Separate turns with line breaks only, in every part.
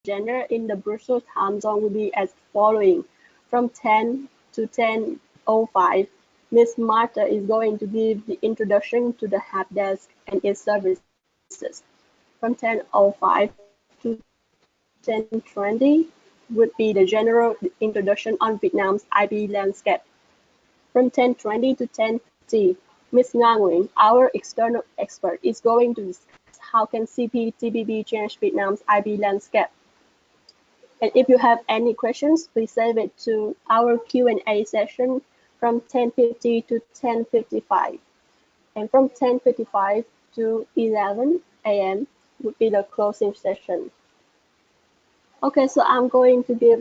agenda in the Brussels time zone will be as following. From 10 to 10:05, Ms. Marta is going to give the introduction to the help desk and its services. From 10:05 to 10:20 would be the general introduction on Vietnam's IP landscape. From 10:20 to 10:50, Ms. Nga Nguyen, our external expert, is going to discuss how can CPTPP change Vietnam's IP landscape. And if you have any questions, please save it to our Q&A session from 10:50 to 10:55. And from 10:55 to 11 a.m. would be the closing session. Okay, so I'm going to give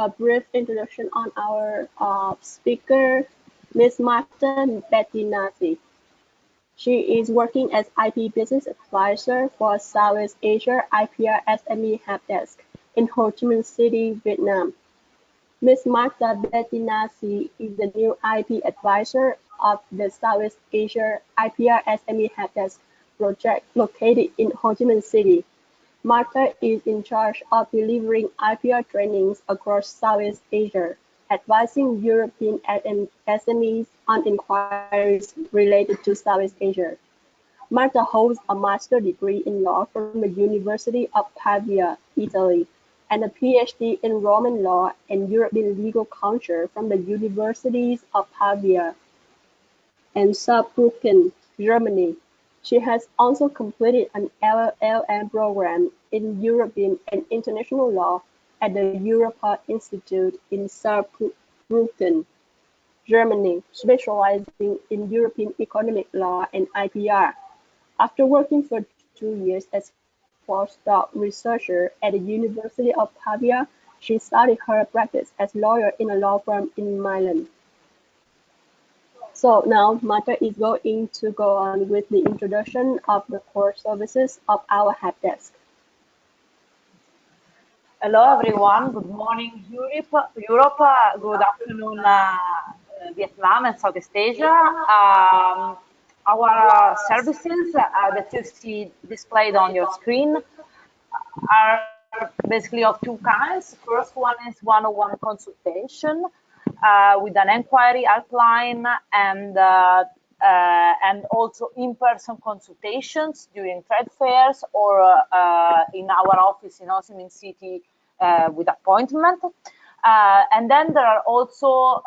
a brief introduction on our speaker, Ms. Marta Bettinazzi. She is working as IP Business Advisor for Southeast Asia IPR SME Help Desk in Ho Chi Minh City, Vietnam. Ms. Marta Bettinazzi is the new IP Advisor of the Southeast Asia IPR SME Help Desk project located in Ho Chi Minh City. Marta is in charge of delivering IPR trainings across Southeast Asia, advising European SMEs on inquiries related to Southeast Asia. Marta holds a master's degree in law from the University of Pavia, Italy, and a PhD in Roman law and European legal culture from the Universities of Pavia and Saarbrücken, Germany. She has also completed an LLM program in European and International Law at the Europa Institute in Saarbrücken, Germany, specializing in European economic law and IPR. After working for 2 years as postdoc researcher at the University of Pavia, she started her practice as lawyer in a law firm in Milan. So now Marta is going to go on with the introduction of the core services of our help desk.
Hello everyone, good morning Europe, good afternoon Vietnam and Southeast Asia. Our services that you see displayed on your screen are basically of two kinds. First one is one-on-one consultation with an inquiry helpline and also in-person consultations during trade fairs or in our office in Ho Chi Minh City with appointment. And then there are also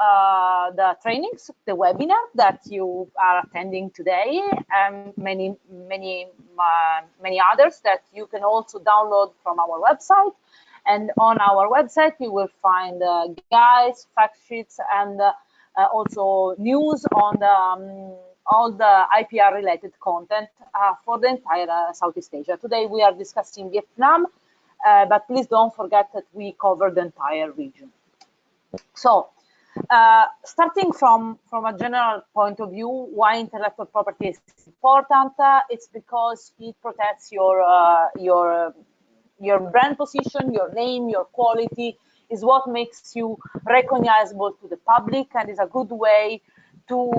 the trainings, the webinar that you are attending today, and many others that you can also download from our website. And on our website, you will find guides, fact sheets, and also news on all the IPR-related content for the entire Southeast Asia. Today, we are discussing Vietnam, but please don't forget that we cover the entire region. So, starting from a general point of view, why intellectual property is important? It's because it protects your brand position, your name, your quality, is what makes you recognizable to the public and is a good way to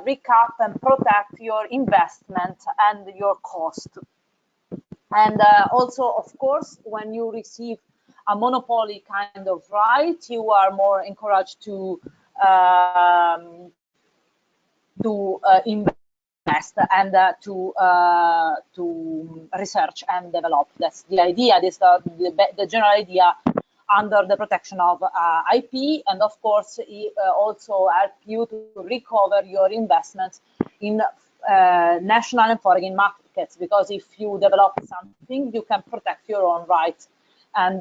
recap and protect your investment and your cost. And also, of course, when you receive a monopoly kind of right, you are more encouraged to invest and to research and develop. That's the idea. This is the general idea under the protection of IP, and of course, it also help you to recover your investments in national and foreign markets, because if you develop something, you can protect your own rights. And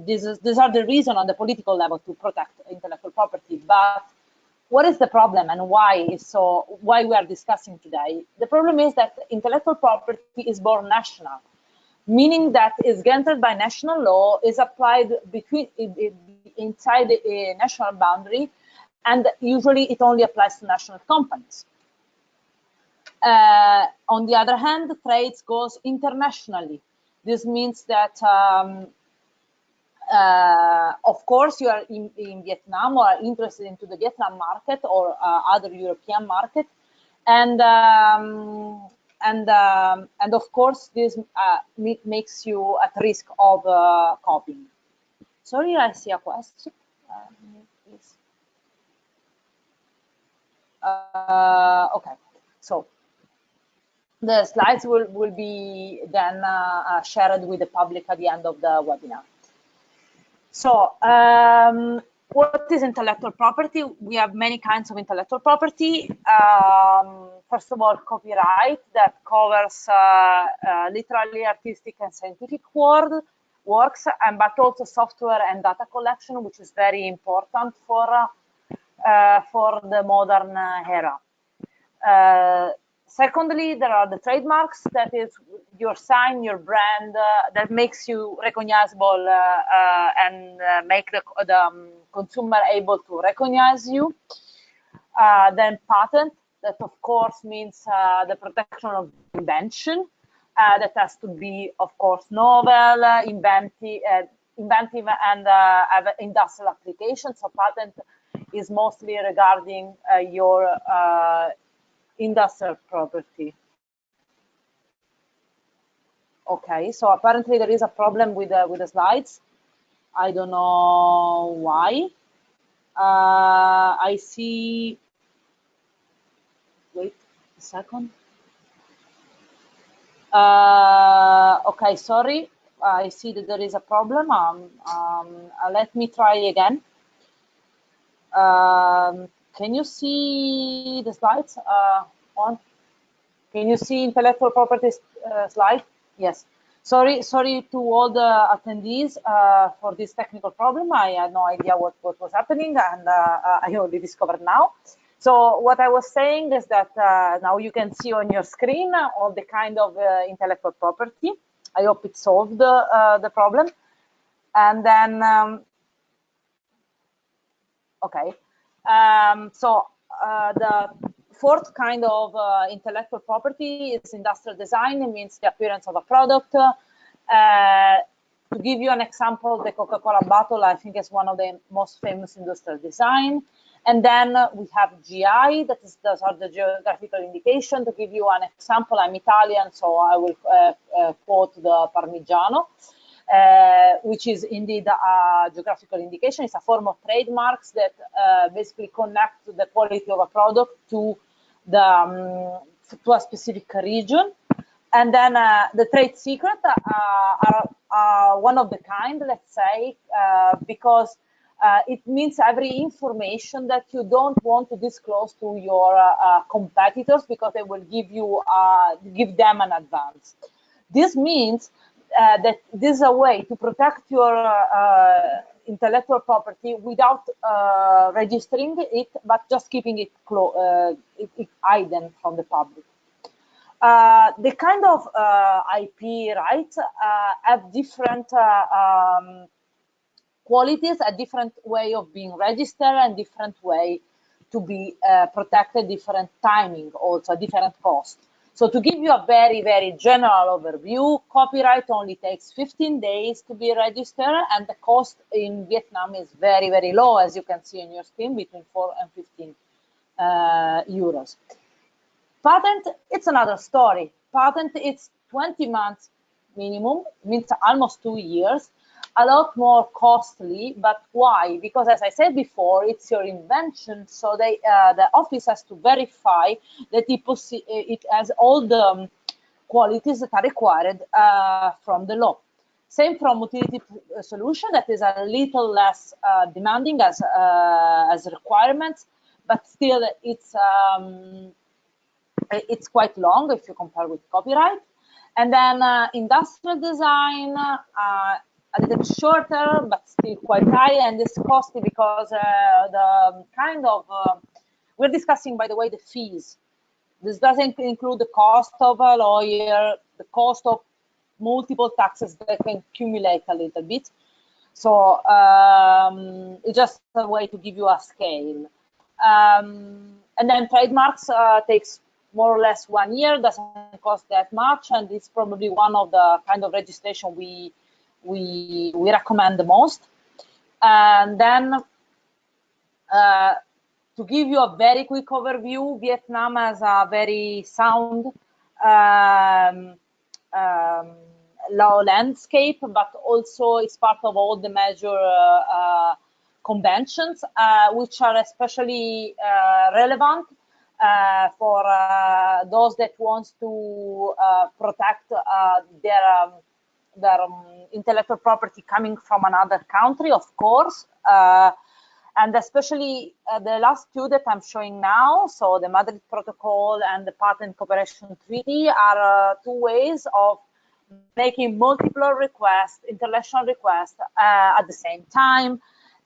these are the reason on the political level to protect intellectual property. But what is the problem and why we are discussing today? The problem is that intellectual property is born national, meaning that it's granted by national law, is applied inside a national boundary, and usually it only applies to national companies. On the other hand, trades goes internationally. This means that, of course, you are in Vietnam or are interested into the Vietnam market or other European market, and and of course, this makes you at risk of copying. Sorry, I see a question. Please. Okay, so the slides will be then shared with the public at the end of the webinar. So, what is intellectual property? We have many kinds of intellectual property. First of all, copyright that covers literally artistic and scientific works, but also software and data collection, which is very important for the modern era. Secondly, there are the trademarks, that is your sign, your brand, that makes you recognizable and make the consumer able to recognize you. Then patent, that of course means the protection of invention, that has to be, of course, novel, inventive and have industrial applications. So patent is mostly regarding your industrial property. Okay, so apparently there is a problem with the slides. I don't know why. I see. Wait a second. Okay, sorry. I see that there is a problem. Let me try again. Can you see the slides on? Can you see intellectual property slide? Yes. Sorry to all the attendees for this technical problem. I had no idea what was happening, and I only discovered now. So what I was saying is that now you can see on your screen all the kind of intellectual property. I hope it solved the problem. And then, okay. So the fourth kind of intellectual property is industrial design. It means the appearance of a product. To give you an example, the Coca-Cola bottle, I think, is one of the most famous industrial design. And then we have GI, those are the geographical indication. To give you an example, I'm Italian, so I will quote the Parmigiano, which is indeed a geographical indication. It's a form of trademarks that basically connect the quality of a product to a specific region. And then the trade secret are one of the kind, let's say, because it means every information that you don't want to disclose to your competitors, because they will give them an advance. This means that this is a way to protect your intellectual property without registering it, but just keeping it hidden from the public. The kind of IP rights have different qualities, a different way of being registered, and different way to be protected, different timing, also different cost. So to give you a very, very general overview, copyright only takes 15 days to be registered, and the cost in Vietnam is very, very low, as you can see on your screen, between 4 and 15 euros. Patent, it's another story. Patent, it's 20 months minimum, means almost 2 years, a lot more costly. But why? Because, as I said before, it's your invention, so the office has to verify that it has all the qualities that are required from the law. Same from utility solution, that is a little less demanding as requirements, but still it's quite long if you compare with copyright. And then industrial design, a little bit shorter, but still quite high, and it's costly because the kind of, we're discussing, by the way, the fees. This doesn't include the cost of a lawyer, the cost of multiple taxes that can accumulate a little bit. So it's just a way to give you a scale. And then trademarks takes more or less 1 year, doesn't cost that much, and it's probably one of the kind of registration we recommend the most. And then to give you a very quick overview, Vietnam has a very sound um, law landscape, but also it's part of all the major conventions, which are especially relevant for those that want to protect their intellectual property coming from another country, of course. And especially the last two that I'm showing now, so the Madrid Protocol and the Patent Cooperation Treaty, are two ways of making multiple requests, international requests at the same time,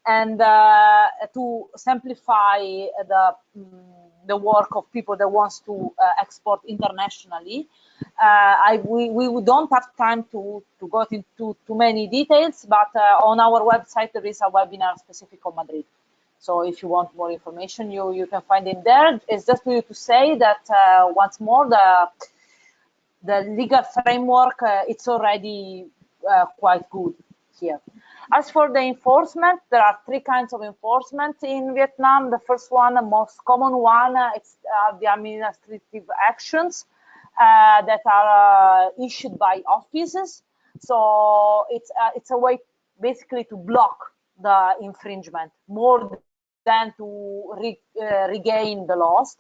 and to simplify the work of people that wants to export internationally. We don't have time to go into too many details, but on our website there is a webinar specific on Madrid. So if you want more information, you can find it there. It's just for you to say that once more, the legal framework, it's already quite good here. As for the enforcement, there are three kinds of enforcement in Vietnam. The first one, the most common one, it's the administrative actions that are issued by offices. So it's a way basically to block the infringement more than to regain the loss.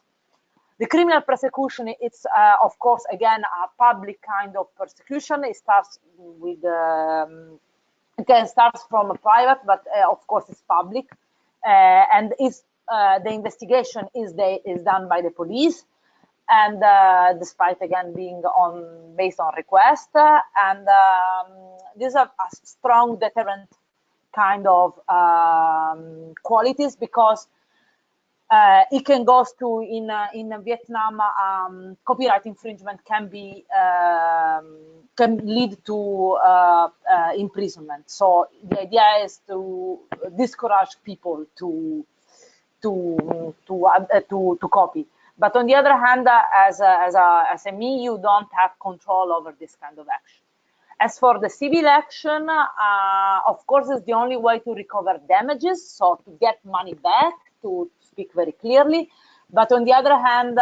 The criminal persecution, it's of course again a public kind of persecution. It starts with it starts from a private, but of course it's public, and the investigation is done by the police, and despite again being based on request, and these are a strong deterrent kind of qualities, because it can go to in Vietnam, copyright infringement can lead to imprisonment. So the idea is to discourage people to copy. But on the other hand, as a SME, you don't have control over this kind of action. As for the civil action, of course, it's the only way to recover damages, so to get money back, to speak very clearly. But on the other hand,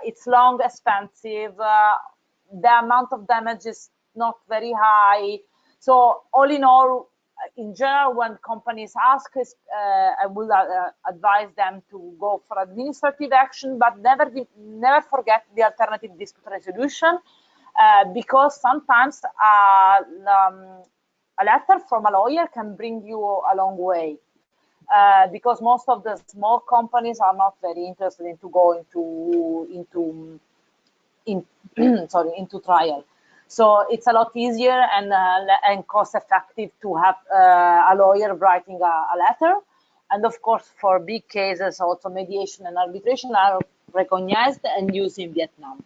it's long, expensive. The amount of damage is not very high. So all in all, in general, when companies ask us, I will advise them to go for administrative action, but never forget the alternative dispute resolution, because sometimes a letter from a lawyer can bring you a long way. Because most of the small companies are not very interested into going into trial. So it's a lot easier and cost effective to have a lawyer writing a letter. And of course, for big cases, also mediation and arbitration are recognized and used in Vietnam.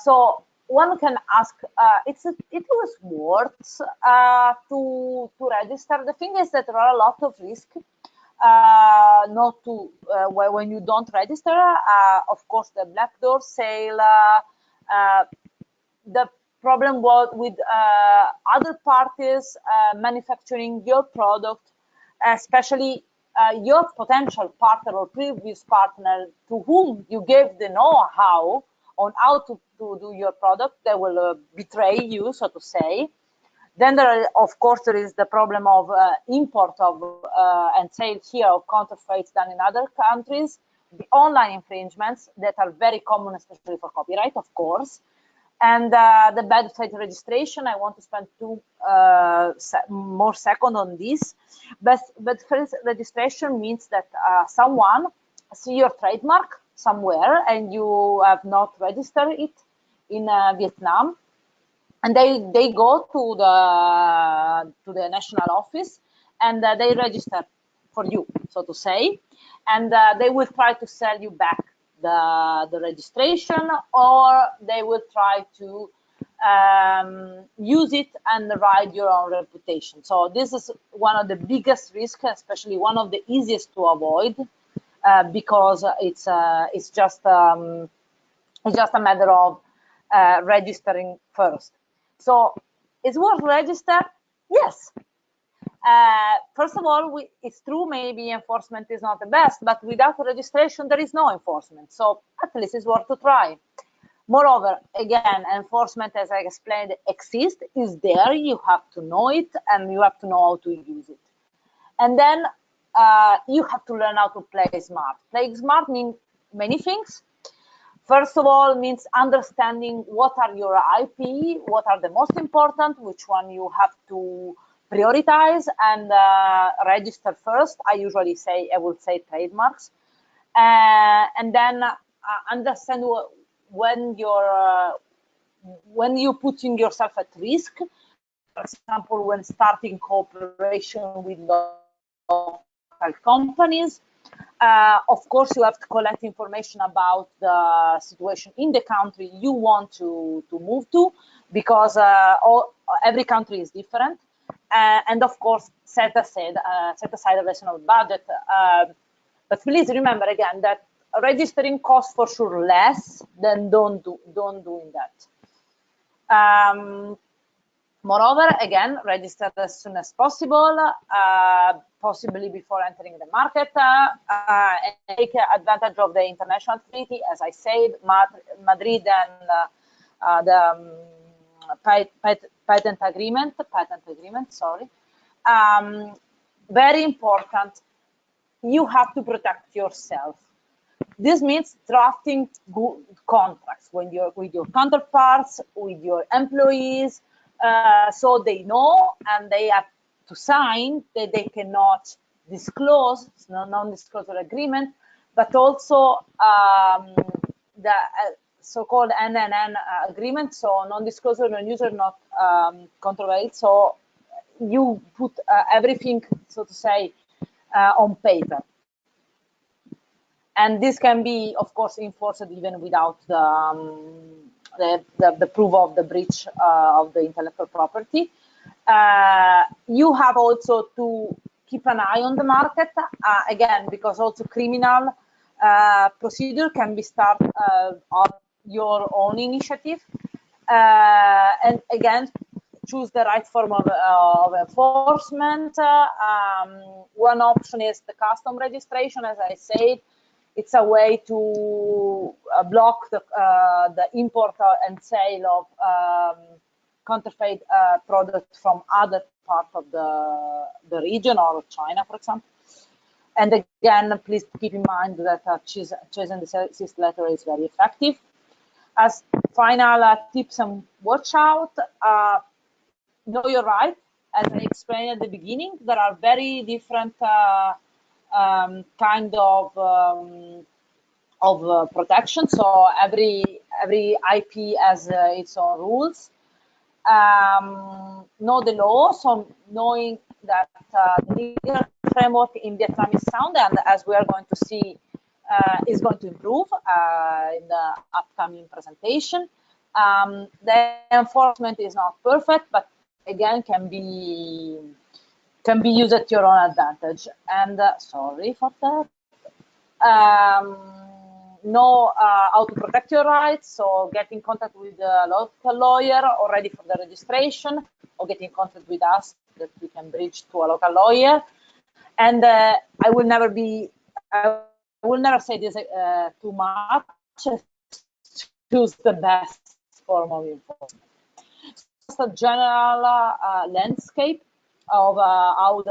So one can ask, it was worth to register. The thing is that there are a lot of risks when you don't register. Of course, the black door sale, the problem was with other parties manufacturing your product, especially your potential partner or previous partner to whom you gave the know-how on how to do your product. They will betray you, so to say. Then of course, there is the problem of import of and sale here of counterfeits done in other countries, the online infringements that are very common, especially for copyright, of course, and the bad faith registration. I want to spend two more seconds on this. But faith registration means that someone see your trademark somewhere and you have not registered it in Vietnam, and they go to the national office and they register for you, so to say, and they will try to sell you back the registration, or they will try to use it and ride your own reputation. So this is one of the biggest risks, especially one of the easiest to avoid, because it's just a matter of registering first. So it's worth register, yes. First of all, it's true, maybe enforcement is not the best, but without registration, there is no enforcement. So at least it's worth to try. Moreover, again, enforcement, as I explained, exists, is there. You have to know it, and you have to know how to use it. And then you have to learn how to play smart. Play smart means many things. First of all, means understanding what are your IP, what are the most important, which one you have to prioritize and register first. I would say trademarks. And then understand when you're putting yourself at risk. For example, when starting cooperation with local companies, of course, you have to collect information about the situation in the country you want to move to, because every country is different. And of course, set aside a reasonable budget. But please remember again that registering costs for sure less than don't doing that. Moreover, again, register as soon as possible, possibly before entering the market, and take advantage of the international treaty, as I said, Madrid and the patent agreement, sorry. Very important, you have to protect yourself. This means drafting good contracts with your counterparts, with your employees, so they know and they have to sign that they cannot disclose, non-disclosure agreement, but also the so-called NNN agreement, so non-disclosure, non-user, not controversial. So you put everything, so to say, on paper. And this can be, of course, enforced even without the proof of the breach of the intellectual property. You have also to keep an eye on the market, again, because also criminal procedure can be started on your own initiative. And again, choose the right form of enforcement. One option is the custom registration, as I said. It's a way to block the import and sale of counterfeit products from other parts of the region or China, for example. And again, please keep in mind that cease and desist letter is very effective. As final tips and watch out, know your right. As I explained at the beginning, there are very different kind of protection. So every IP has its own rules. Know the law, so knowing that the legal framework in Vietnam is sound, and as we are going to see, is going to improve in the upcoming presentation. The enforcement is not perfect, but again can be used at your own advantage. And sorry for that. Know how to protect your rights, so get in contact with a local lawyer already for the registration, or get in contact with us that we can bridge to a local lawyer. And I will never say this too much. Choose the best form of enforcement. Just a general landscape of how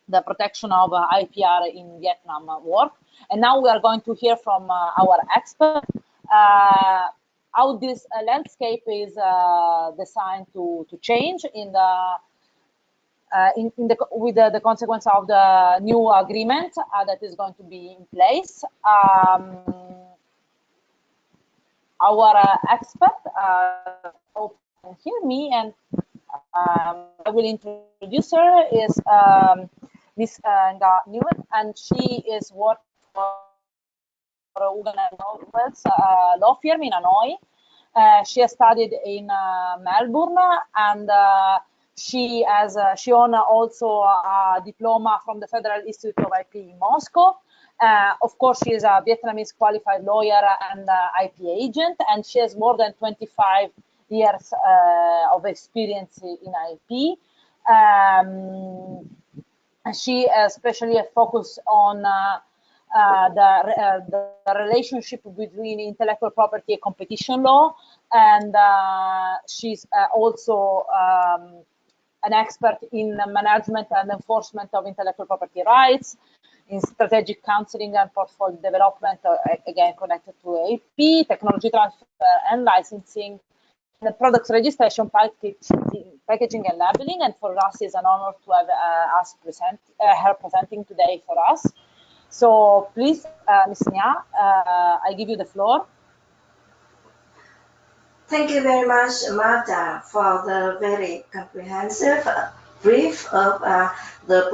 the protection of IPR in Vietnam work. And now we are going to hear from our expert how this landscape is designed to change with the consequence of the new agreement that is going to be in place. Our expert, hope you can hear me, and I will introduce her, is Miss Nga Nguyen, and she is working for Hogan & Knowles law firm in Hanoi. She has studied in Melbourne, and she owns also a diploma from the Federal Institute of IP in Moscow. Of course, she is a Vietnamese qualified lawyer and IP agent, and she has more than 25 years of experience in IP. She especially focused on the relationship between intellectual property and competition law, and she's also an expert in management and enforcement of intellectual property rights, in strategic counseling and portfolio development, again connected to AP, technology transfer and licensing, and the products registration, packaging and labeling. And for us, it's an honor to have her presenting today for us. So please, Ms. Nia, I give you the floor.
Thank you very much, Marta, for the very comprehensive brief of the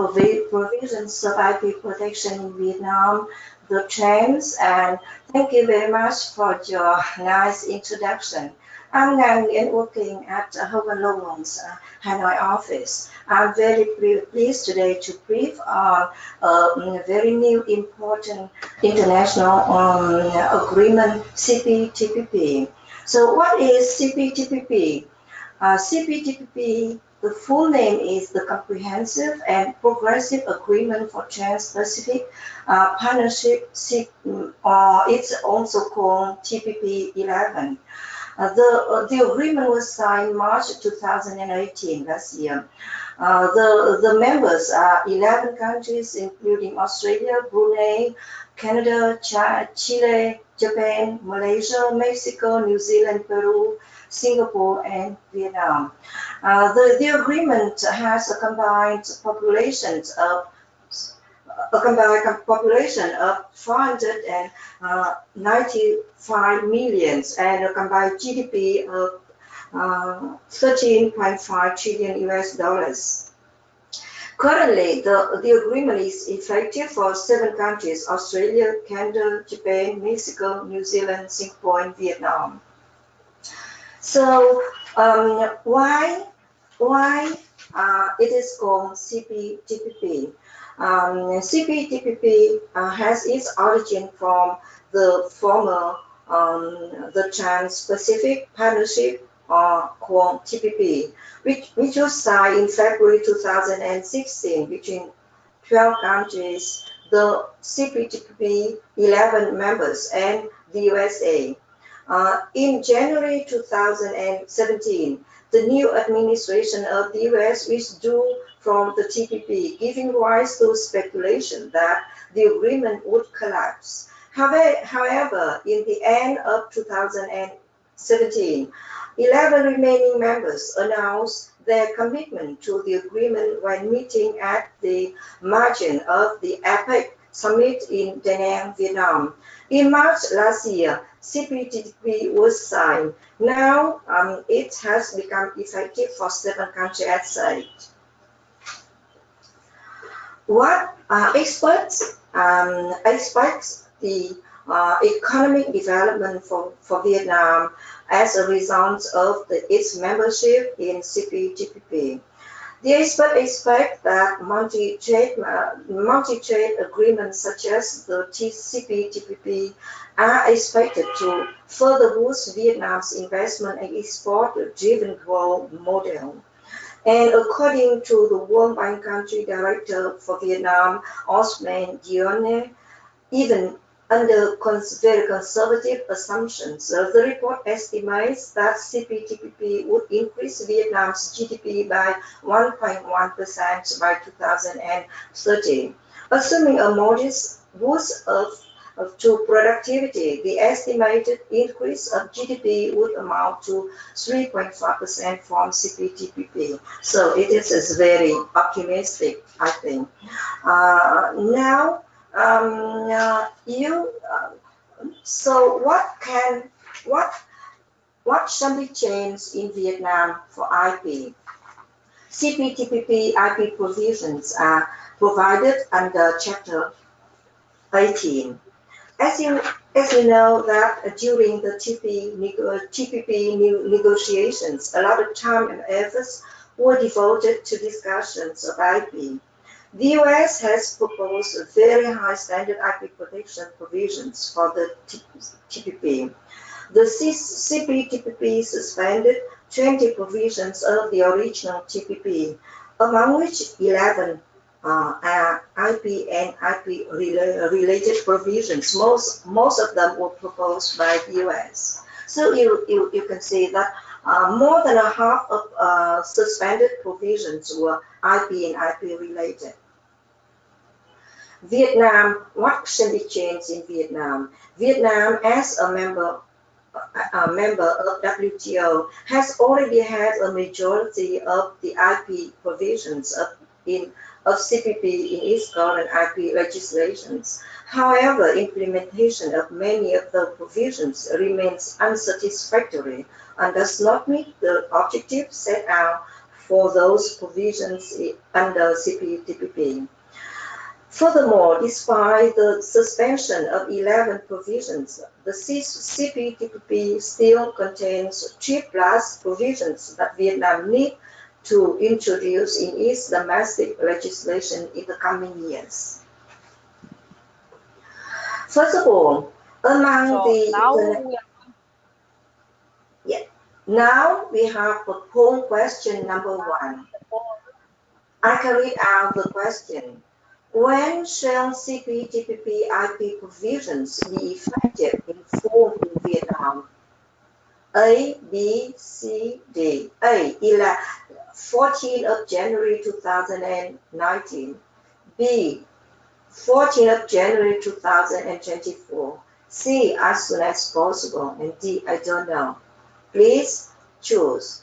provisions of IP protection in Vietnam, the trends, and thank you very much for your nice introduction. I'm Nang Nguyen, working at Hogan Lowen's Hanoi office. I'm very pleased today to brief on a very new important international agreement, CPTPP. So what is CPTPP? CPTPP, the full name is the Comprehensive and Progressive Agreement for Trans-Pacific Partnership, or it's also called TPP 11. The agreement was signed March 2018, last year. The members are 11 countries, including Australia, Brunei, Canada, Chile, Japan, Malaysia, Mexico, New Zealand, Peru, Singapore, and Vietnam. The agreement has a combined population of 495 million and a combined GDP of 13.5 trillion US dollars. Currently, the agreement is effective for 7 countries: Australia, Canada, Japan, Mexico, New Zealand, Singapore, and Vietnam. So why it is called CPTPP? CPTPP has its origin from the former the Trans-Pacific Partnership, called TPP, which was signed in February 2016 between 12 countries, the CPTPP 11 members, and the USA. In January 2017, the new administration of the US withdrew from the TPP, giving rise to speculation that the agreement would collapse. However, in the end of 2017, 11 remaining members announced their commitment to the agreement when meeting at the margin of the APEC summit in Da Nang, Vietnam. In March last year, CPTPP was signed. Now it has become effective for 7 countries at site. What experts expect the economic development for Vietnam as a result of its membership in CPTPP. The experts expect that multi-trade agreements such as the CPTPP are expected to further boost Vietnam's investment and export-driven growth model. And according to the World Bank Country Director for Vietnam, Osman Dione, even under very conservative assumptions, the report estimates that CPTPP would increase Vietnam's GDP by 1.1% by 2030. Assuming a modest boost to productivity, the estimated increase of GDP would amount to 3.5% from CPTPP. So it is very optimistic, I think. So what shall be changed in Vietnam for IP? CPTPP IP provisions are provided under Chapter 18. As you know that during the TPP negotiations, a lot of time and efforts were devoted to discussions of IP. The US has proposed very high standard IP protection provisions for the TPP. The CPTPP suspended 20 provisions of the original TPP, among which 11 IP and IP-related provisions. Most of them were proposed by the US. So you can see that more than a half of suspended provisions were IP and IP related. Vietnam, what should be changed in Vietnam? Vietnam, as a member of WTO, has already had a majority of the IP provisions of CPP in its current IP legislations. However, implementation of many of the provisions remains unsatisfactory and does not meet the objectives set out for those provisions under CPTPP. Furthermore, despite the suspension of 11 provisions, the CPTPP still contains 3 plus provisions that Vietnam needs to introduce in its domestic legislation in the coming years. First of all, among now we have the poll question number 1. I can read out the question. When shall CPTPP IP provisions be effective in full in Vietnam? A, B, C, D. A, 14th of January 2019. B, 14th of January 2024. C, as soon as possible. And D, I don't know. Please choose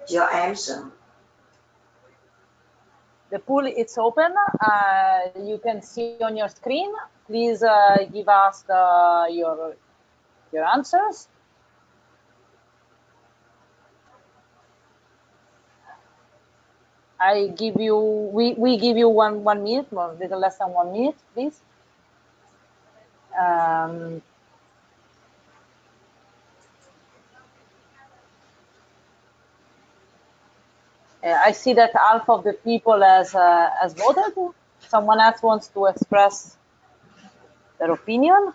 your answer.
The pool is open. You can see on your screen. Please give us your answers. I give you. We give you one minute, or a little less than 1 minute, please. I see that half of the people has voted. Someone else wants to express their opinion.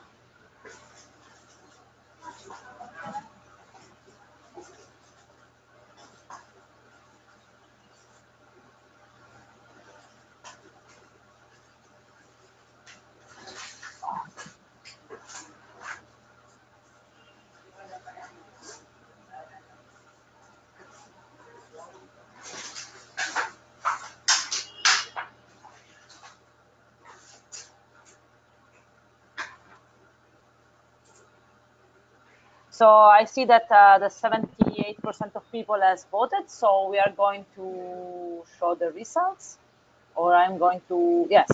So I see that the 78% of people has voted. So we are going to show the results, or I'm going to, yes.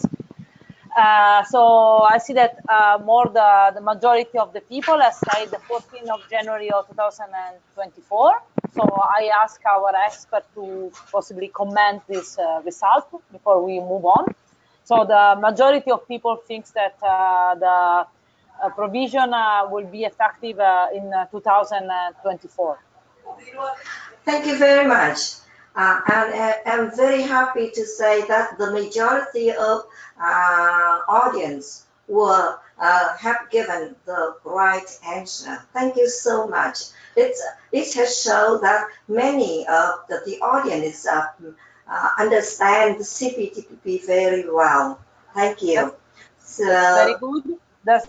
So I see that the majority of the people has said the 14th of January of 2024. So I ask our expert to possibly comment this result before we move on. So the majority of people thinks that the provision will be effective in 2024.
Thank you very much. And I'm very happy to say that the majority of audience will have given the right answer. Thank you so much. It has shown that many of the audience understand the CPTPP very well. Thank you. So,
very good.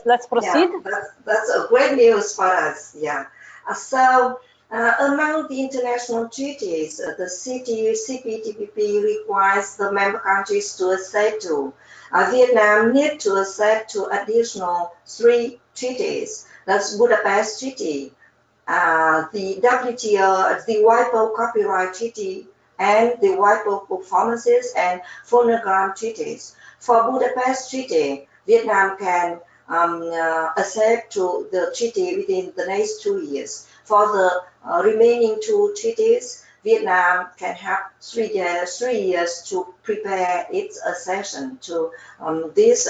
Let's proceed.
Yeah, that's a great news for us. Yeah. Among the international treaties, the CPTPP requires the member countries to accept to. Vietnam needs to accept to additional 3 treaties. That's Budapest Treaty, the WTO, the WIPO Copyright Treaty, and the WIPO Performances and Phonogram Treaties. For Budapest Treaty, Vietnam can accept to the treaty within the next 2 years. For the remaining 2 treaties, Vietnam can have 3 years to prepare its accession to these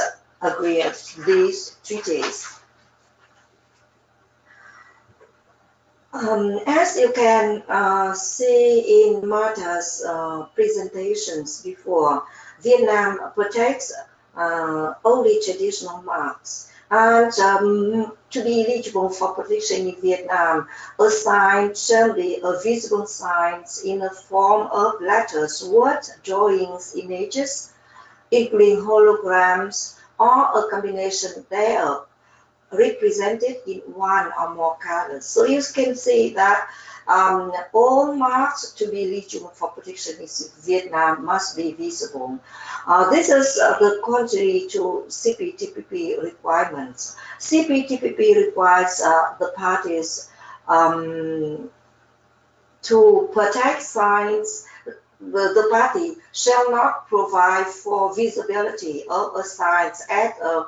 treaties. As you can see in Martha's presentations before, Vietnam protects only traditional marks. And to be eligible for protection in Vietnam, a sign shall be a visible sign in the form of letters, words, drawings, images, including holograms or a combination thereof, represented in one or more colors. So you can see that all marks to be eligible for protection in Vietnam must be visible. This is the contrary to CPTPP requirements. CPTPP requires the parties to protect signs. The party shall not provide for visibility of a sign as a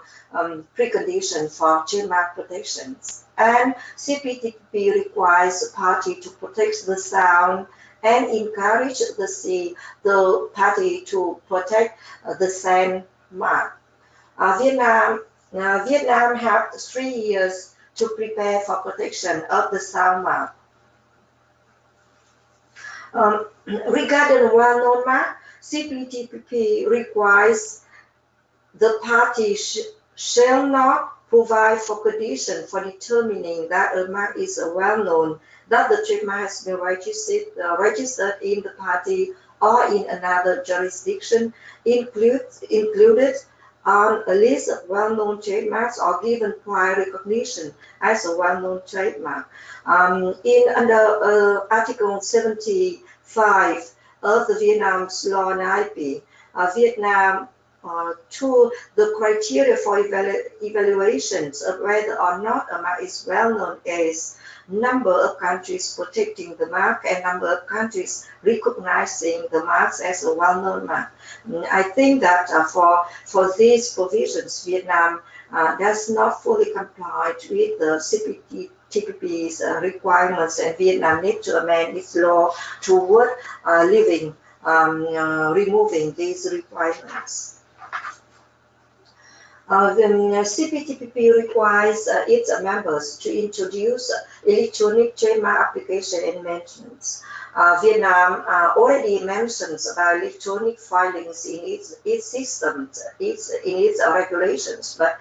precondition for trademark protections. And CPTPP requires the party to protect the sound and encourage the party to protect the same mark. Vietnam had 3 years to prepare for protection of the sound mark. Regarding well-known mark, CPTPP requires the party shall not provide for condition for determining that a mark is well-known, that the trademark has been registered in the party or in another jurisdiction, included on a list of well-known trademarks or given prior recognition as a well-known trademark. Under Article 75 of the Vietnam's law on IP, Vietnam to the criteria for evaluations of whether or not a mark is well known is number of countries protecting the mark and number of countries recognizing the marks as a well-known mark. I think that for these provisions, Vietnam does not fully comply with the CPTPP's requirements, and Vietnam needs to amend its law toward removing these requirements. The CPTPP requires its members to introduce electronic trademark application and maintenance. Vietnam already mentions about electronic filings in its systems, in its regulations, but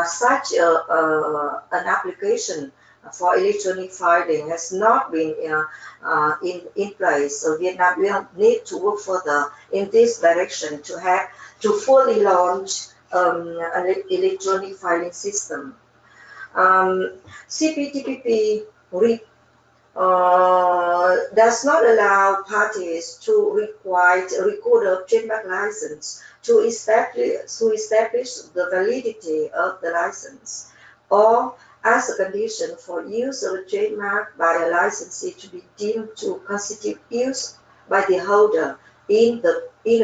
such an application for electronic filing has not been in place. So Vietnam will need to work further in this direction to fully launch an electronic filing system. CPTPP does not allow parties to require a recorder of trademark license to establish the validity of the license, or as a condition for use of a trademark by a licensee to be deemed to constitute use by the holder in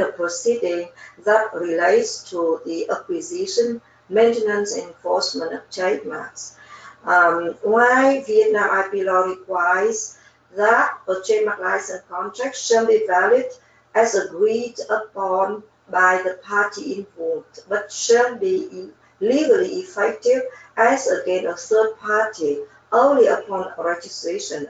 a proceeding that relates to the acquisition, maintenance, and enforcement of trademarks. Why Vietnam IP law requires that a trademark license contract shall be valid as agreed upon by the party involved, but shall be legally effective as against a third party only upon registration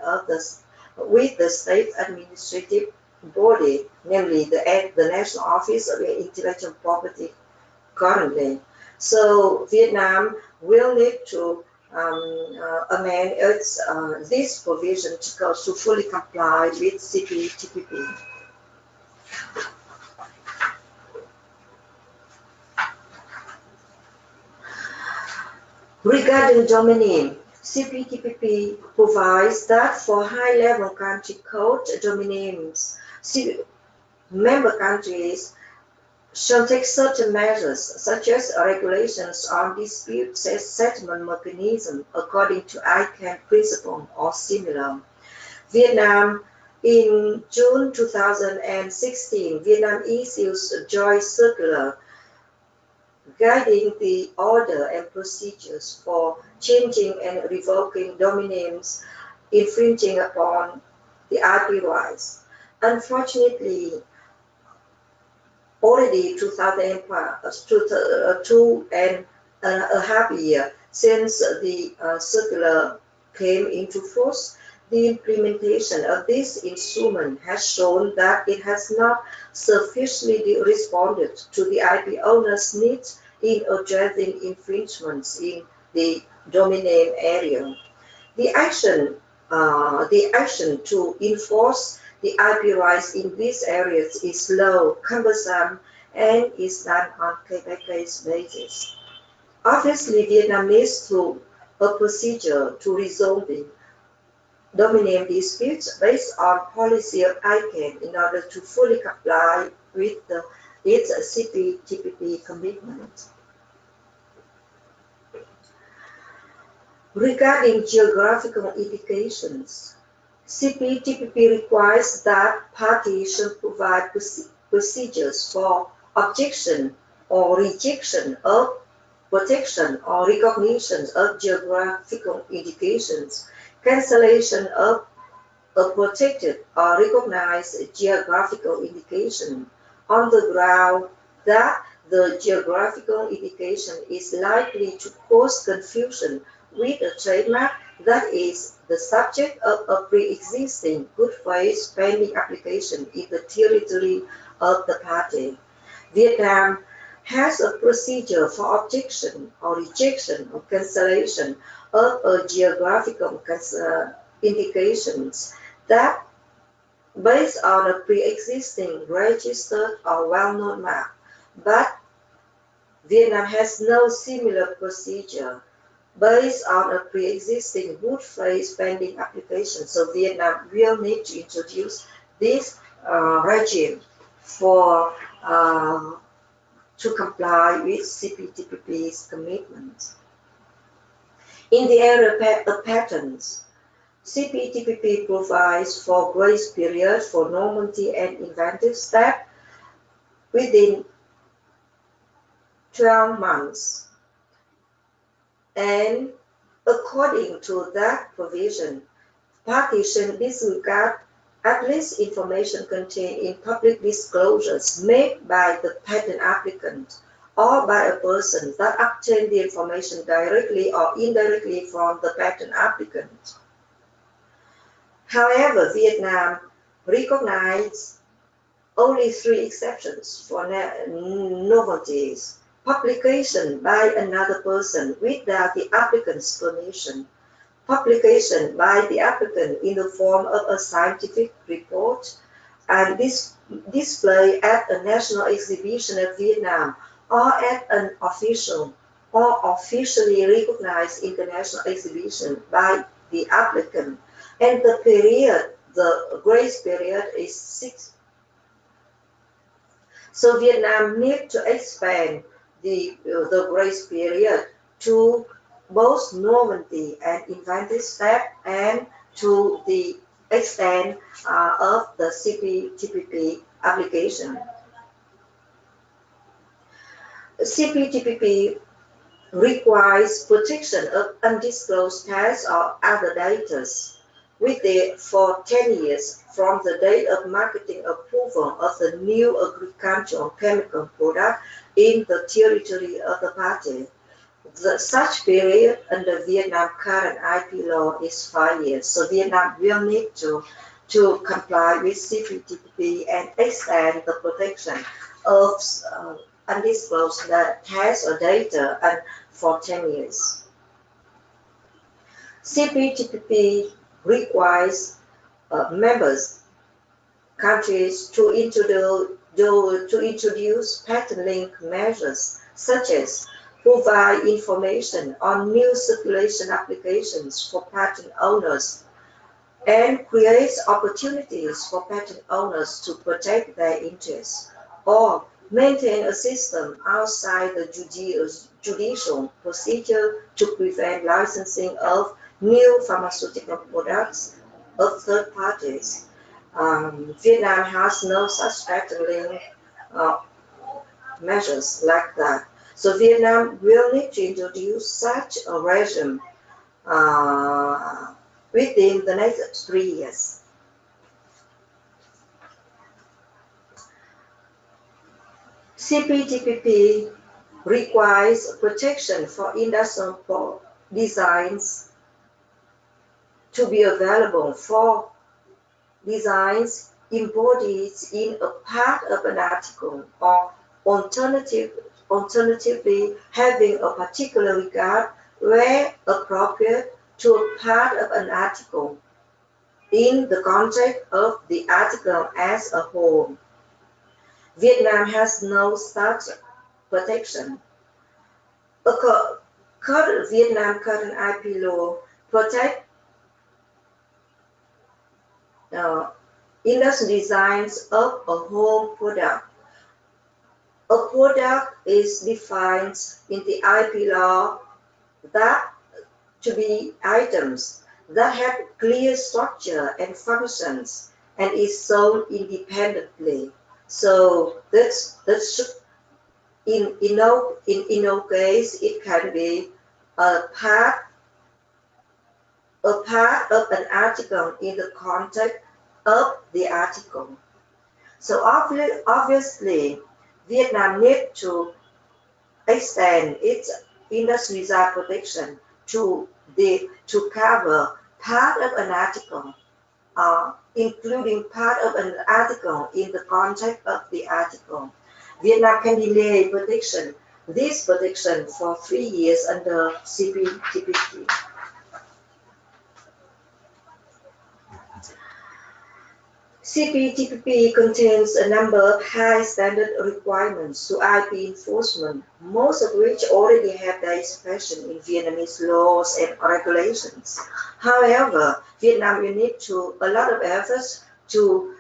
with the state administrative body, namely the National Office of Intellectual Property currently. So Vietnam will need to amend this provision to fully comply with CPTPP. Regarding domain name, CPTPP provides that for high-level country code domain names, member countries shall take certain measures, such as regulations on dispute settlement mechanism according to ICANN principle or similar. Vietnam, in June 2016, Vietnam issues a joint circular guiding the order and procedures for changing and revoking domain names infringing upon the IP rights. Unfortunately, already 2.5 years since the circular came into force, the implementation of this instrument has shown that it has not sufficiently responded to the IP owners' needs in addressing infringements in the domain name area. The action to enforce the IP rights in these areas is slow, cumbersome, and is done on case-by-case basis. Obviously, Vietnam needs to a procedure to resolving dominant disputes based on policy of ICANN in order to fully comply with its CPTPP commitment. Regarding geographical indications, CPTPP requires that parties should provide procedures for objection or rejection of protection or recognition of geographical indications, cancellation of a protected or recognized geographical indication on the ground that the geographical indication is likely to cause confusion with a trademark that is the subject of a pre-existing good faith pending application in the territory of the party. Vietnam has a procedure for objection or rejection or cancellation of a geographical indications that based on a pre-existing registered or well-known map, but Vietnam has no similar procedure based on a pre-existing good faith pending application. So Vietnam will need to introduce this regime for to comply with CPTPP's commitments. In the area of patents, CPTPP provides for grace period for novelty and inventive step within 12 months. And according to that provision, parties should disregard at least information contained in public disclosures made by the patent applicant or by a person that obtained the information directly or indirectly from the patent applicant. However, Vietnam recognized only 3 exceptions for novelties: publication by another person without the applicant's permission, publication by the applicant in the form of a scientific report, and display at a national exhibition of Vietnam or at an official or officially recognized international exhibition by the applicant. And the grace period is 6. So Vietnam needs to expand the grace period to both novelty and inventive step and to the extent of the CPTPP application. CPTPP requires protection of undisclosed tests or other data for 10 years from the date of marketing approval of the new agricultural chemical product in the territory of the party. Such period under Vietnam current IP law is 5 years. So Vietnam will need to comply with CPTPP and extend the protection of undisclosed tests or data and for 10 years. CPTPP requires members countries to introduce patent link measures such as provide information on new circulation applications for patent owners and creates opportunities for patent owners to protect their interests, or maintain a system outside the judicial procedure to prevent licensing of new pharmaceutical products of third parties. Vietnam has no such patent link measures like that. So Vietnam will need to introduce such a regime within the next 3 years. CPTPP requires protection for industrial designs to be available for designs embodied in a part of an article or alternatively having a particular regard where appropriate to a part of an article in the context of the article as a whole. Vietnam has no such protection. Vietnam current IP law protect uh, industry designs of a home product. A product is defined in the IP law that to be items that have clear structure and functions and is sold independently. So that should in no case it can be a part of an article in the context of the article. So obviously Vietnam needs to extend its industry design protection to cover part of an article, including part of an article in the context of the article. Vietnam can delay this protection for 3 years under CPTPP. CPTPP contains a number of high standard requirements to IP enforcement, most of which already have their expression in Vietnamese laws and regulations. However, Vietnam will need a lot of efforts to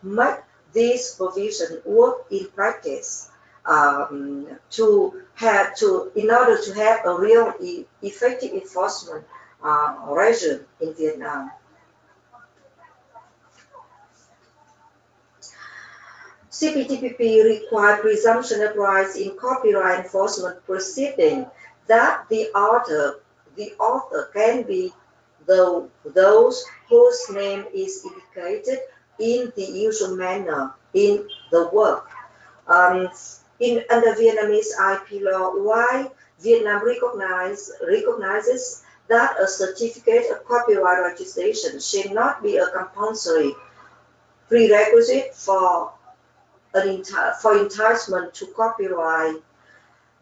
make this provision work in practice. In order to have a real effective enforcement regime in Vietnam. CPTPP requires presumption of rights in copyright enforcement proceeding that the author can be those whose name is indicated in the usual manner in the work. Under Vietnamese IP law, why Vietnam recognizes that a certificate of copyright registration should not be a compulsory prerequisite for entitlement to copyright.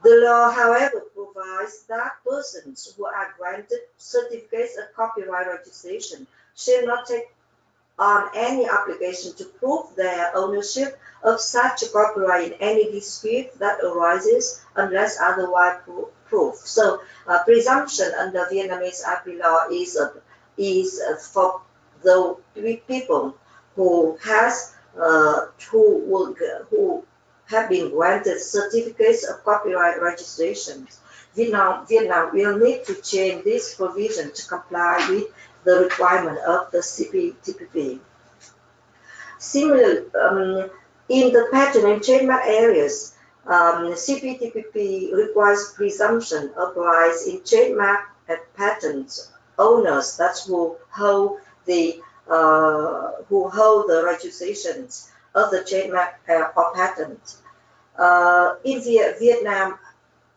The law, however, provides that persons who are granted certificates of copyright registration shall not take on any obligation to prove their ownership of such a copyright in any dispute that arises unless otherwise proved. So, presumption under Vietnamese IP law is the people who has who have been granted certificates of copyright registration. Vietnam will need to change this provision to comply with the requirement of the CPTPP. Similarly, in the patent and trademark areas, CPTPP requires presumption applies in trademark and patent owners. That's who hold the registrations of the trademark or patent. In Vietnam,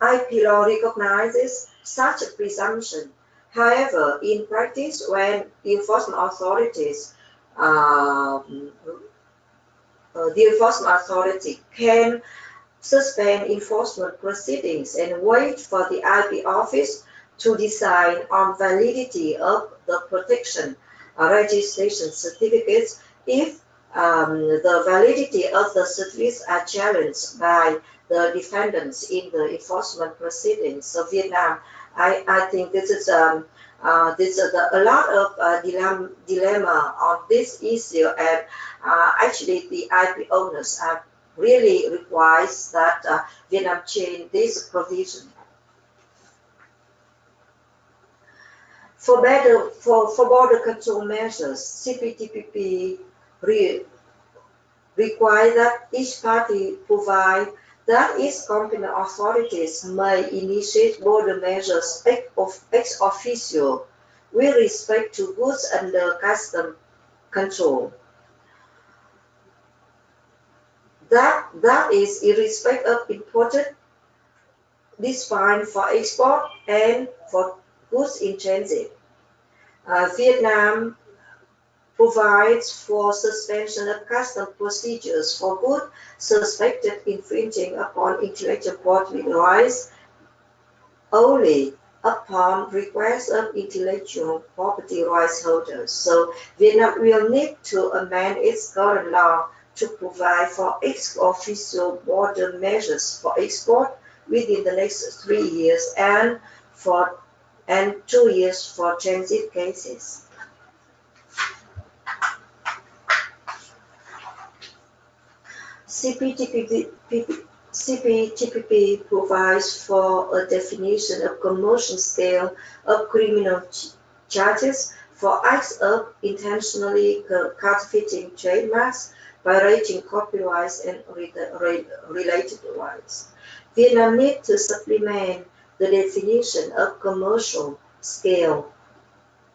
IP law recognizes such a presumption. However, in practice, when um, the enforcement authority can suspend enforcement proceedings and wait for the IP office to decide on validity of the protection registration certificates if the validity of the certificates are challenged by the defendants in the enforcement proceedings. So Vietnam, I think this is a lot of dilemma on this issue, and actually the IP owners are really requires that Vietnam change this provision. For border control measures, CPTPP require that each party provide that its competent authorities may initiate border measures ex officio with respect to goods under custom control. That is irrespective of imported, this fine for export and for goods in transit. Vietnam provides for suspension of custom procedures for goods suspected infringing upon intellectual property rights only upon request of intellectual property rights holders. So Vietnam will need to amend its current law to provide for ex-officio border measures for export within the next 3 years and 2 years for transit cases. CPTPP provides for a definition of commercial scale of criminal charges for acts of intentionally counterfeiting trademarks, violating copyrights and related rights. Vietnam needs to supplement the definition of commercial scale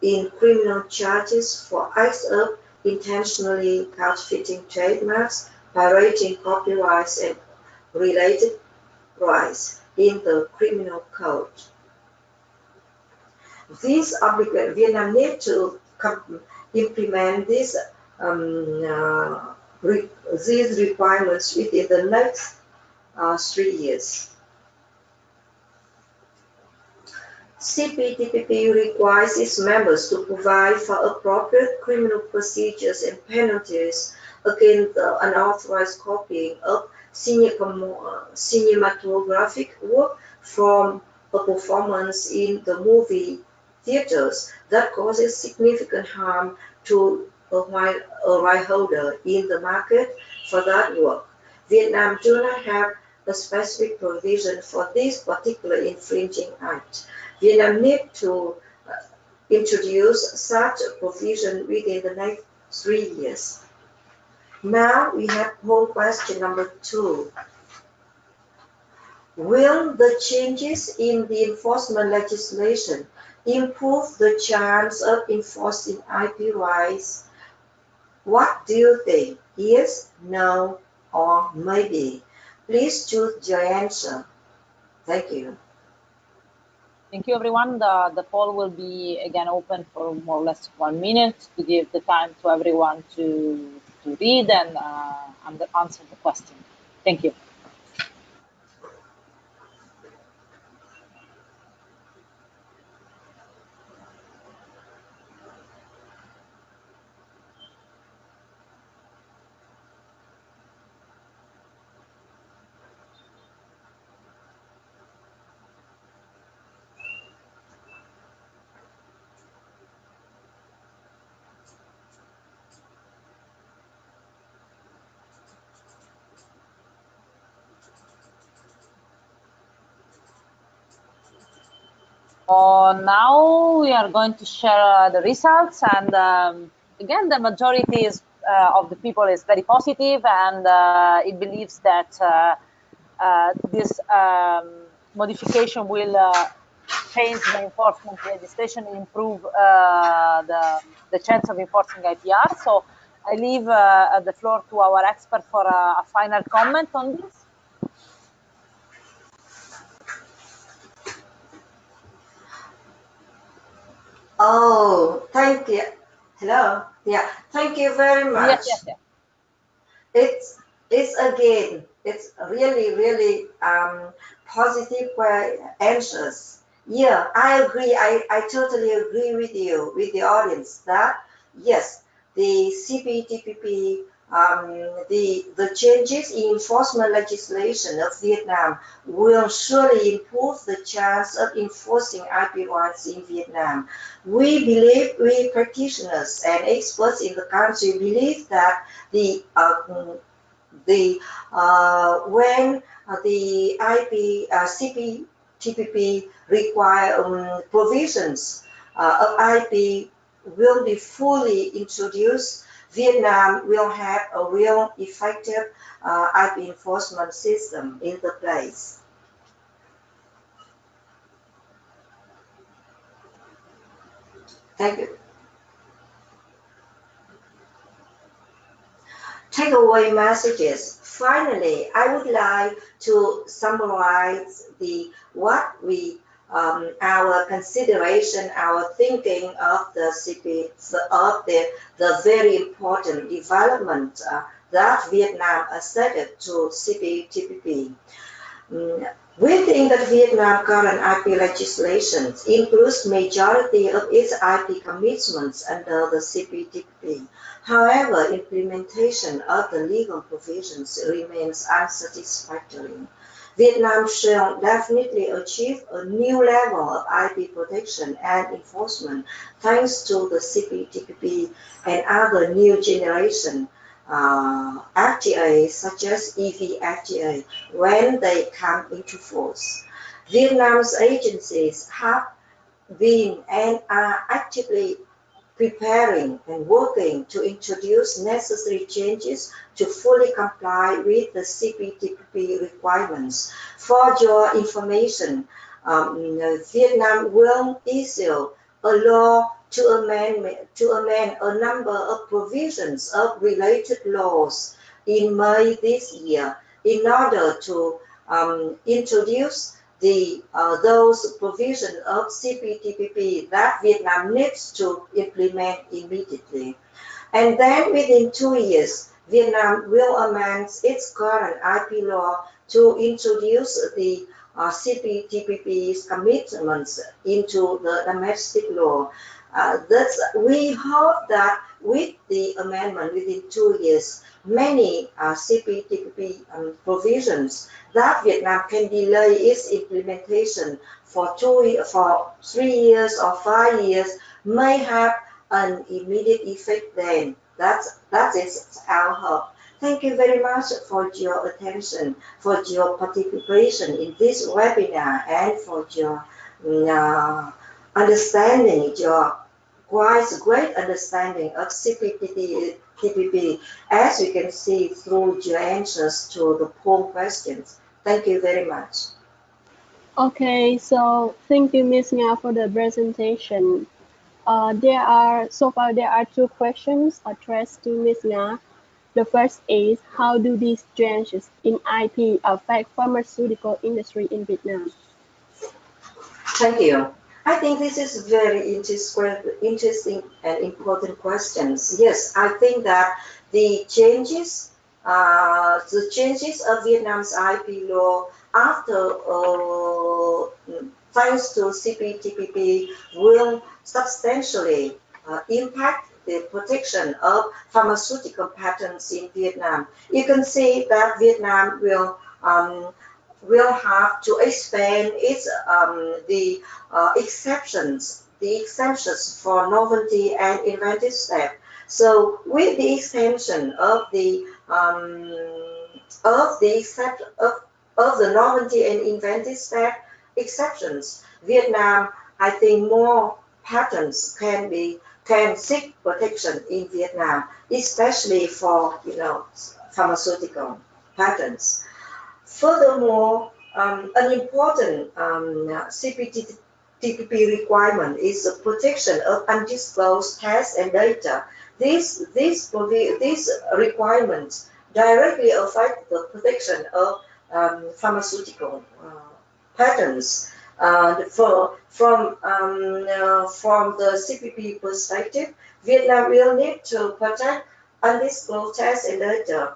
in criminal charges for acts of intentionally counterfeiting trademarks, violating copyrights and related rights in the criminal code. Vietnam needs to implement these requirements within the next 3 years. CPTPP requires its members to provide for appropriate criminal procedures and penalties against the unauthorized copying of cinematographic work from a performance in the movie theaters that causes significant harm to a right holder in the market for that work. Vietnam do not have a specific provision for this particular infringing act. Vietnam needs to introduce such a provision within the next 3 years. Now we have poll question number 2. Will the changes in the enforcement legislation improve the chance of enforcing IP rights? What do you think? Yes, no, or maybe? Please choose your answer. Thank you.
Thank you, everyone. The poll will be again open for more or less 1 minute to give the time to everyone to read and answer the question. Thank you. Now we are going to share the results, and again, the majority of the people is very positive, and it believes that this modification will change the enforcement legislation and improve the chance of enforcing IPR. So I leave the floor to our expert for a final comment on this.
Oh, thank you. Hello. Yeah, thank you very much.
Yes.
It's again, it's really positive answers. Yeah, I agree. I totally agree with you, with the audience that yes, the CPTPP, the changes in enforcement legislation of Vietnam will surely improve the chance of enforcing IP rights in Vietnam. We believe, we practitioners and experts in the country believe that when the CPTPP require provisions of IP will be fully introduced, Vietnam will have a real effective IP enforcement system in the place. Thank you. Takeaway messages. Finally, I would like to summarize our consideration, our thinking of the very important development that Vietnam acceded to CPTPP. We think that Vietnam current IP legislation includes majority of its IP commitments under the CPTPP. However, implementation of the legal provisions remains unsatisfactory. Vietnam shall definitely achieve a new level of IP protection and enforcement thanks to the CPTPP and other new generation FTA such as EV FTA when they come into force. Vietnam's agencies have been and are actively preparing and working to introduce necessary changes to fully comply with the CPTPP requirements. For your information, Vietnam will issue a law to amend a number of provisions of related laws in May this year in order to introduce those provisions of CPTPP that Vietnam needs to implement immediately. And then within 2 years, Vietnam will amend its current IP law to introduce the CPTPP's commitments into the domestic law. We hope that with the amendment within 2 years, many CPTPP provisions that Vietnam can delay its implementation for 3 years or 5 years may have an immediate effect then. That is our hope. Thank you very much for your attention, for your participation in this webinar, and for your understanding, your quite great understanding of CPTPP, as you can see through your answers to the poll questions. Thank you very much.
Okay, so thank you, Ms. Nga, for the presentation. So far there are two questions addressed to Ms. Nga. The first is, how do these changes in IP affect pharmaceutical industry in Vietnam?
Thank you. I think this is very interesting and important questions. Yes, I think that the changes of Vietnam's IP law after, thanks to CPTPP, will substantially impact the protection of pharmaceutical patents in Vietnam. You can see that Vietnam will have to expand its the exemptions for novelty and inventive step. So with the extension of the novelty and inventive step exceptions, Vietnam, I think more patents can seek protection in Vietnam, especially for pharmaceutical patents. Furthermore, an important CPTPP requirement is the protection of undisclosed tests and data. These requirements directly affect the protection of pharmaceutical patents. From the CPP perspective, Vietnam will need to protect undisclosed tests and data.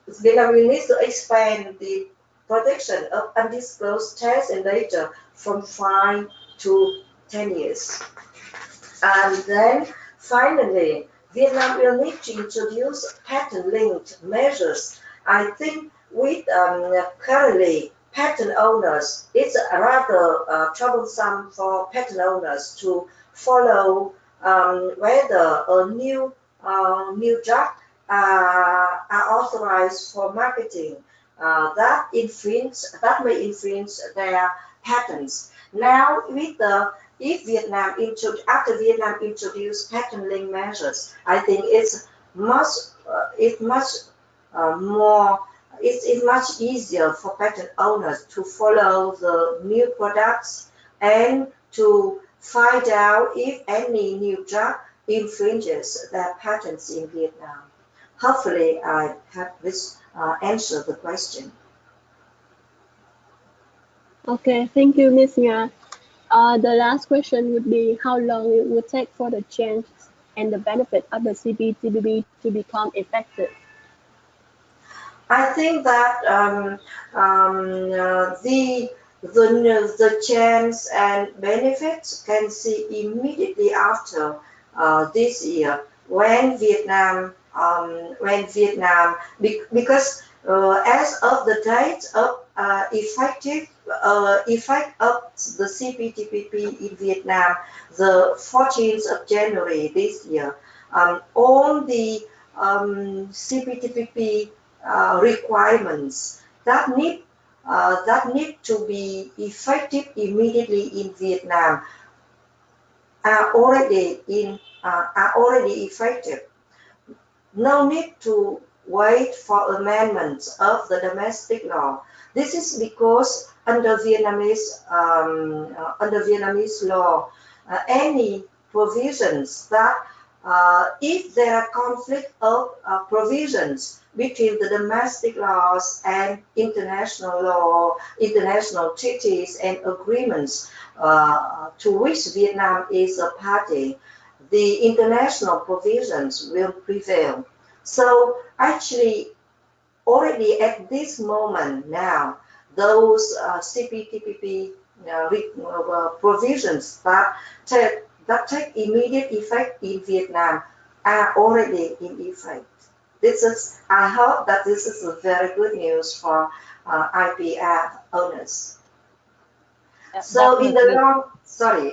Vietnam will need to expand the protection of undisclosed tests and data from 5 to 10 years. And then finally, Vietnam will need to introduce patent-linked measures. I think with currently patent owners, it's rather troublesome for patent owners to follow whether a new drug are authorized for marketing that may infringe their patents. Now, after Vietnam introduced patent-linked measures, I think it's much easier for patent owners to follow the new products and to find out if any new drug infringes their patents in Vietnam. Hopefully, I have answered the question.
Okay, thank you, Ms. Nga. The last question would be, how long it would take for the changes and the benefit of the CPTPP to become effective?
I think that the chance and benefits can see immediately after this year when Vietnam because as of the date of effect of the CPTPP in Vietnam, the 14th of January this year, all the CPTPP requirements that need to be effective immediately in Vietnam are already effective. No need to wait for amendments of the domestic law. This is because under Vietnamese law, any provisions that if there are conflict of provisions between the domestic laws and international law, international treaties and agreements to which Vietnam is a party, the international provisions will prevail. So actually, already at this moment now, those CPTPP provisions that take immediate effect in Vietnam are already in effect. I hope that this is a very good news for IPR owners.
Yeah,
So
definitely.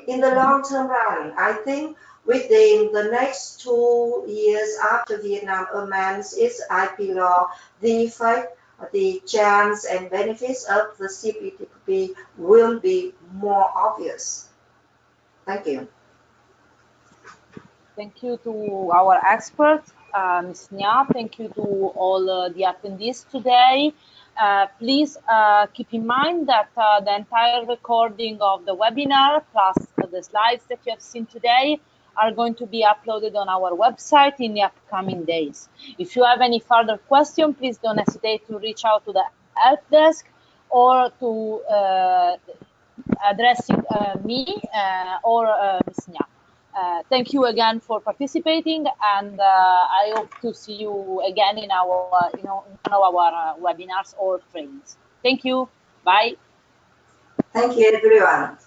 in the long term run, I think within the next 2 years after Vietnam amends its IP law, the effect, the chance and benefits of the CPTPP will be more obvious. Thank you.
Thank you to our expert, Ms. Nya. Thank you to all the attendees today. Please keep in mind that the entire recording of the webinar plus the slides that you have seen today are going to be uploaded on our website in the upcoming days. If you have any further questions, please don't hesitate to reach out to the help desk or to addressing me or Ms. Nya. Thank you again for participating, and I hope to see you again in our, one of our webinars or trainings. Thank you. Bye.
Thank you, everyone.